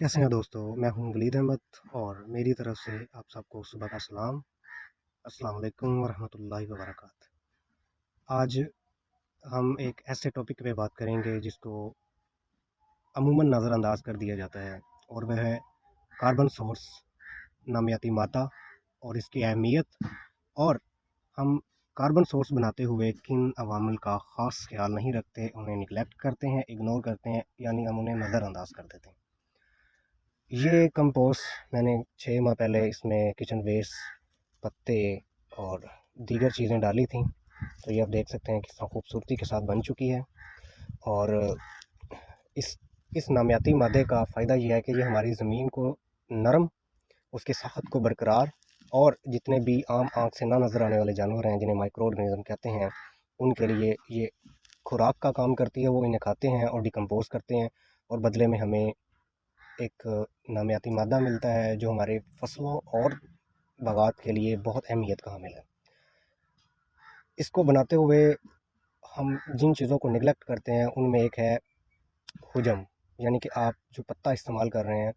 कैसे हैं दोस्तों? मैं हूँ वलीद अहमद और मेरी तरफ से आप सबको सुबह का सलाम। अस्सलाम वालेकुम वरहमतुल्लाहि वबरकात। आज हम एक ऐसे टॉपिक पे बात करेंगे जिसको अमूमन नज़रअंदाज कर दिया जाता है और वह है कार्बन सोर्स, नामियाती मादा और इसकी अहमियत। और हम कार्बन सोर्स बनाते हुए किन अवामिल का ख़ास ख्याल नहीं रखते, उन्हें निगलेक्ट करते हैं, इग्नोर करते हैं, यानी हम उन्हें नज़रअंदाज कर देते हैं। ये कंपोस्ट मैंने 6 माह पहले इसमें किचन वेस्ट, पत्ते और दीगर चीज़ें डाली थी। तो ये आप देख सकते हैं किस तरह खूबसूरती के साथ बन चुकी है। और इस इस नामियाती मादे का फ़ायदा ये है कि ये हमारी ज़मीन को नरम, उसकी साखत को बरकरार, और जितने भी आम आँख से ना नज़र आने वाले जानवर हैं जिन्हें माइक्रो ऑर्गेनिज़म कहते हैं, उनके लिए ये खुराक का काम करती है। वो इन्हें खाते हैं और डिकम्पोज़ करते हैं और बदले में हमें एक नामियाती मादा मिलता है जो हमारे फसलों और बागात के लिए बहुत अहमियत का हामिल है। इसको बनाते हुए हम जिन चीज़ों को निगलेक्ट करते हैं उनमें एक है हुजम, यानी कि आप जो पत्ता इस्तेमाल कर रहे हैं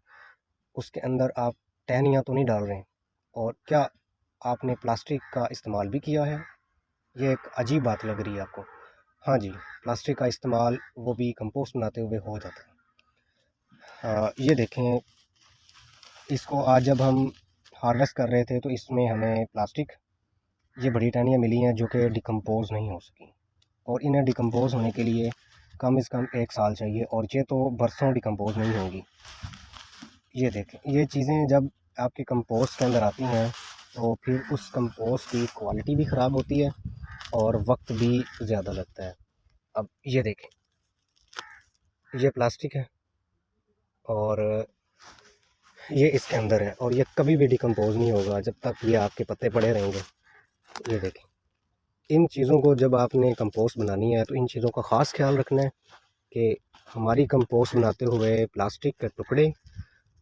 उसके अंदर आप टहनियाँ तो नहीं डाल रहे हैं। और क्या आपने प्लास्टिक का इस्तेमाल भी किया है? ये एक अजीब बात लग रही है आपको। हाँ जी, प्लास्टिक का इस्तेमाल वो भी कंपोस्ट बनाते हुए हो जाता है। ये देखें, इसको आज जब हम हार्वेस्ट कर रहे थे तो इसमें हमें प्लास्टिक, ये बड़ी टहनियाँ मिली हैं जो कि डिकम्पोज़ नहीं हो सकी, और इन्हें डिकम्पोज़ होने के लिए कम से कम 1 साल चाहिए, और ये तो बरसों डिकम्पोज़ नहीं होंगी। ये देखें, ये चीज़ें जब आपके कंपोस्ट के अंदर आती हैं तो फिर उस कंपोस्ट की क्वालिटी भी ख़राब होती है और वक्त भी ज़्यादा लगता है। अब ये देखें, ये प्लास्टिक है और ये इसके अंदर है, और ये कभी भी डिकम्पोज़ नहीं होगा जब तक ये आपके पत्ते पड़े रहेंगे। ये देखें, इन चीज़ों को जब आपने कंपोस्ट बनानी है तो इन चीज़ों का ख़ास ख्याल रखना है कि हमारी कंपोस्ट बनाते हुए प्लास्टिक के टुकड़े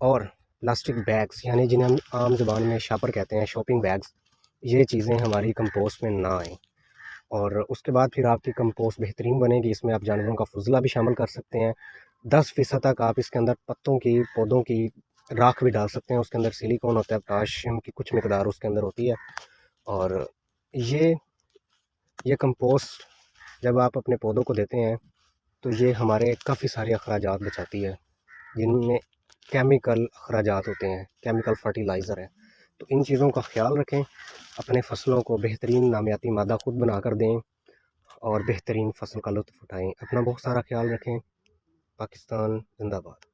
और प्लास्टिक बैग्स, यानी जिन्हें हम आम ज़बान में शापर कहते हैं, शॉपिंग बैग्स, ये चीज़ें हमारी कंपोस्ट में ना आएँ। और उसके बाद फिर आपकी कंपोस्ट बेहतरीन बनेगी। इसमें आप जानवरों का फुजला भी शामिल कर सकते हैं। 10% तक आप इसके अंदर पत्तों की, पौधों की राख भी डाल सकते हैं। उसके अंदर सिलिकॉन होता है, पोटाशियम की कुछ मिकदार उसके अंदर होती है। और ये कंपोस्ट जब आप अपने पौधों को देते हैं तो ये हमारे काफ़ी सारे अखराजात बचाती है, जिनमें केमिकल अखराजात होते हैं, केमिकल फर्टिलाइज़र है। तो इन चीज़ों का ख्याल रखें, अपने फसलों को बेहतरीन नामियाती मादा खुद बना कर दें और बेहतरीन फसल का लुत्फ़ उठाएँ। अपना बहुत सारा ख्याल रखें। पाकिस्तान ज़िंदाबाद।